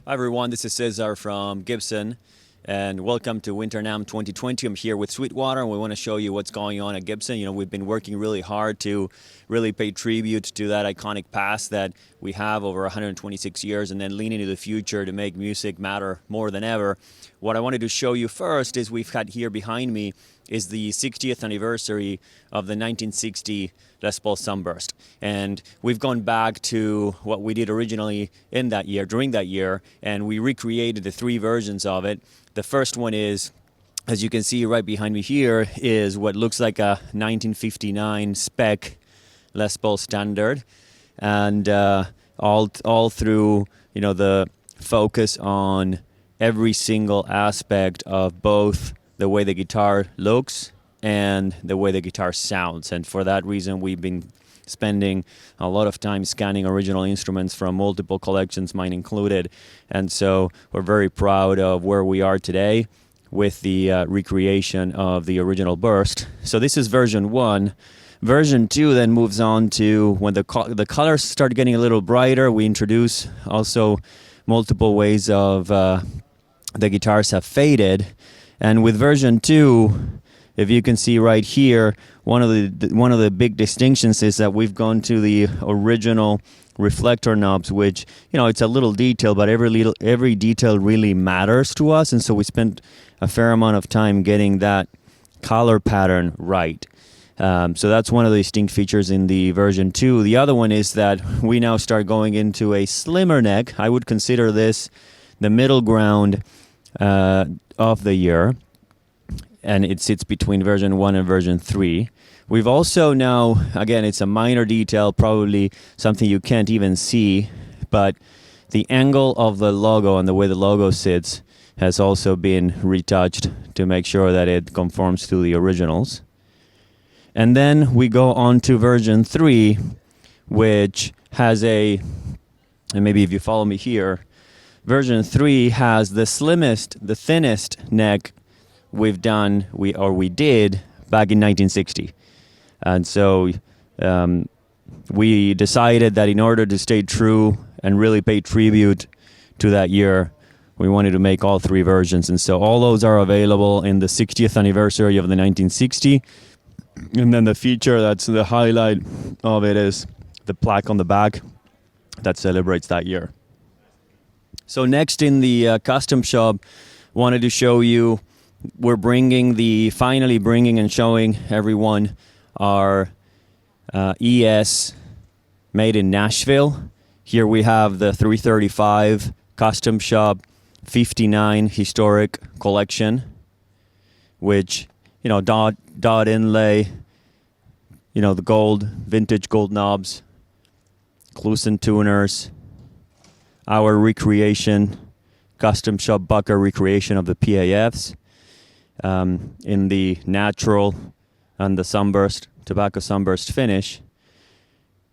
Hi everyone, this is Cesar from Gibson, and welcome to Winter NAMM 2020. I'm here with Sweetwater, and we want to show you what's going on at Gibson. You know, we've been working really hard to really pay tribute to that iconic past that we have over 126 years, and then lean into the future to make music matter more than ever. What I wanted to show you first is we've got here behind me is the 60th anniversary of the 1960 Les Paul Sunburst. And we've gone back to what we did originally in that year, during that year, and we recreated the three versions of it. The first one is, as you can see right behind me here, is what looks like a 1959 spec Les Paul Standard. And all through, you know, the focus on every single aspect of both the way the guitar looks and the way the guitar sounds. And for that reason, we've been spending a lot of time scanning original instruments from multiple collections, mine included. And so we're very proud of where we are today with the recreation of the original burst. So this is version 1. Version 2 then moves on to when the colors start getting a little brighter. We introduce also multiple ways of the guitars have faded. And with version 2, if you can see right here, one of the big distinctions is that we've gone to the original reflector knobs, which, you know, it's a little detail, but every detail really matters to us, and so we spent a fair amount of time getting that color pattern right. So that's one of the distinct features in the version 2. The other one is that we now start going into a slimmer neck. I would consider this the middle ground of the year, and it sits between version 1 and version 3. We've also now, again, it's a minor detail, probably something you can't even see, but the angle of the logo and the way the logo sits has also been retouched to make sure that it conforms to the originals. And then we go on to version 3, which has and maybe if you follow me here, version 3 has the thinnest neck we did back in 1960. And so we decided that in order to stay true and really pay tribute to that year, we wanted to make all three versions. And so all those are available in the 60th anniversary of the 1960. And then the feature that's the highlight of it is the plaque on the back that celebrates that year. So next in the custom shop, wanted to show you, we're finally bringing and showing everyone our ES made in Nashville. Here we have the 335 custom shop 59 historic collection, which, you know, dot inlay, you know, the vintage gold knobs, Clusen tuners, our recreation, custom shop Bucker recreation of the PAFs in the natural and the sunburst, tobacco sunburst finish.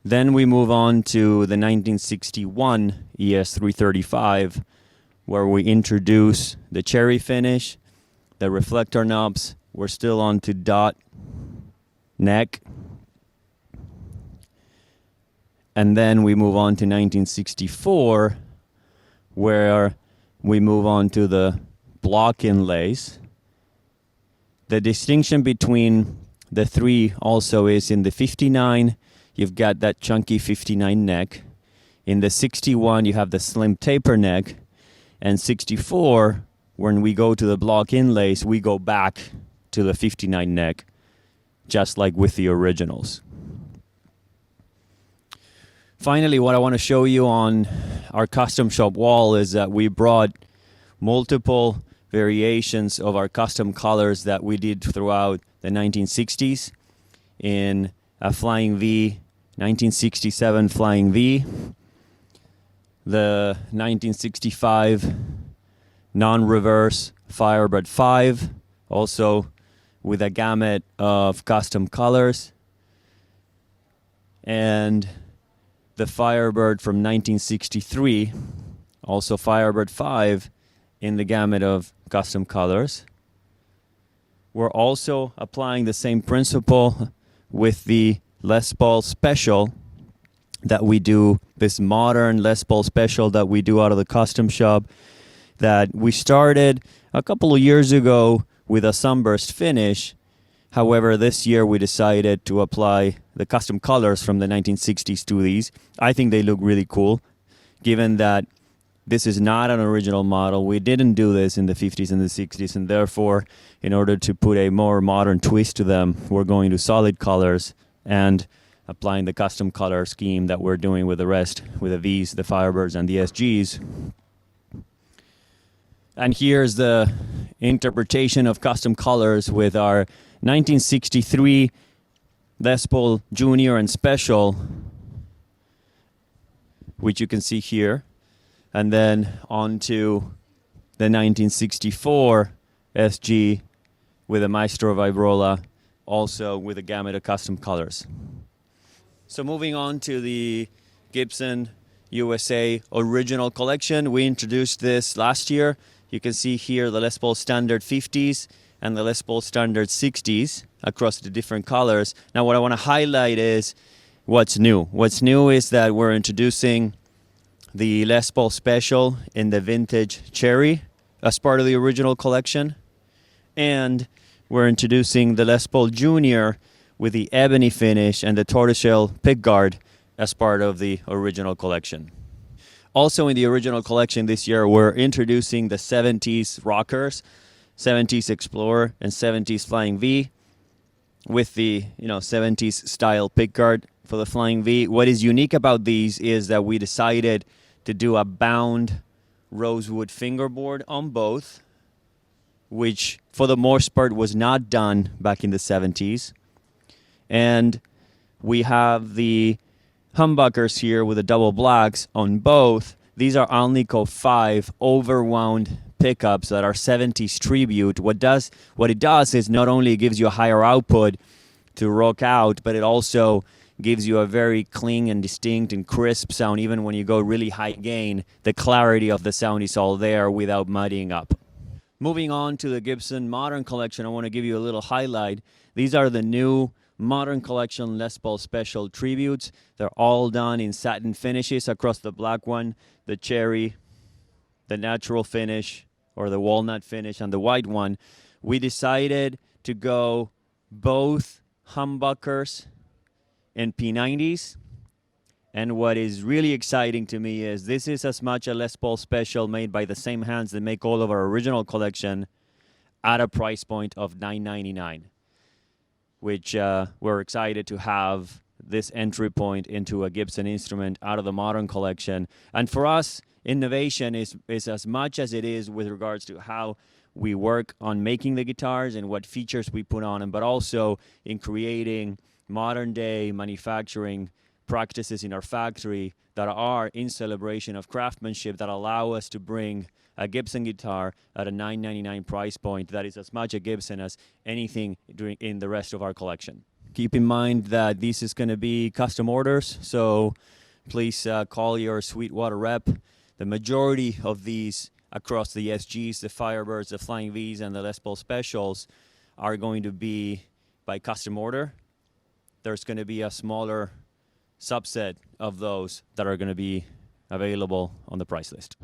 Then we move on to the 1961 ES335, where we introduce the cherry finish, the reflector knobs. We're still on to dot neck. And then we move on to 1964, where we move on to the block inlays. The distinction between the three also is in the 59, you've got that chunky 59 neck. In the 61, you have the slim taper neck. And 64, when we go to the block inlays, we go back to the 59 neck, just like with the originals. Finally, what I want to show you on our custom shop wall is that we brought multiple variations of our custom colors that we did throughout the 1960s in a Flying V, 1967 Flying V, the 1965 non-reverse Firebird 5, also with a gamut of custom colors, and the Firebird from 1963, also Firebird 5 in the gamut of custom colors. We're also applying the same principle with the Les Paul Special that we do, this modern Les Paul special that we do out of the custom shop, that we started a couple of years ago with a sunburst finish. However, this year we decided to apply the custom colors from the 1960s to these. I think they look really cool, given that this is not an original model. We didn't do this in the 50s and the 60s, and therefore, in order to put a more modern twist to them, we're going to solid colors and applying the custom color scheme that we're doing with the rest, with the Vs, the Firebirds, and the SGs. And here's the interpretation of custom colors with our 1963 Les Paul Junior and Special, which you can see here. And then on to the 1964 SG with a Maestro Vibrola, also with a gamut of custom colors. So moving on to the Gibson USA Original Collection. We introduced this last year. You can see here the Les Paul Standard 50s and the Les Paul Standard 60s across the different colors. Now what I want to highlight is what's new. What's new is that we're introducing the Les Paul Special in the vintage cherry as part of the original collection, and we're introducing the Les Paul Junior with the ebony finish and the tortoiseshell pickguard as part of the original collection. Also in the original collection this year, we're introducing the 70s rockers, 70s Explorer and 70s Flying V with the 70s style pickguard for the Flying V. What is unique about these is that we decided to do a bound rosewood fingerboard on both, which for the most part was not done back in the 70s. And we have the humbuckers here with the double blacks on both. These are Alnico 5 overwound pickups that are 70s tribute. What it does is not only gives you a higher output to rock out, but it also gives you a very clean and distinct and crisp sound. Even when you go really high gain, the clarity of the sound is all there without muddying up. Moving on to the Gibson Modern Collection, I want to give you a little highlight. These are the new Modern Collection Les Paul Special Tributes. They're all done in satin finishes across the black one, the cherry, the natural finish, or the walnut finish, and the white one. We decided to go both humbuckers and P90s. And what is really exciting to me is this is as much a Les Paul Special made by the same hands that make all of our original collection at a price point of $9.99, which we're excited to have this entry point into a Gibson instrument out of the Modern Collection. And for us, innovation is as much as it is with regards to how we work on making the guitars and what features we put on them, but also in creating modern day manufacturing practices in our factory that are in celebration of craftsmanship that allow us to bring a Gibson guitar at a $9.99 price point that is as much a Gibson as anything in the rest of our collection. Keep in mind that this is going to be custom orders, so please call your Sweetwater rep. The majority of these across the SGs, the Firebirds, the Flying Vs, and the Les Paul Specials are going to be by custom order. There's going to be a smaller subset of those that are going to be available on the price list.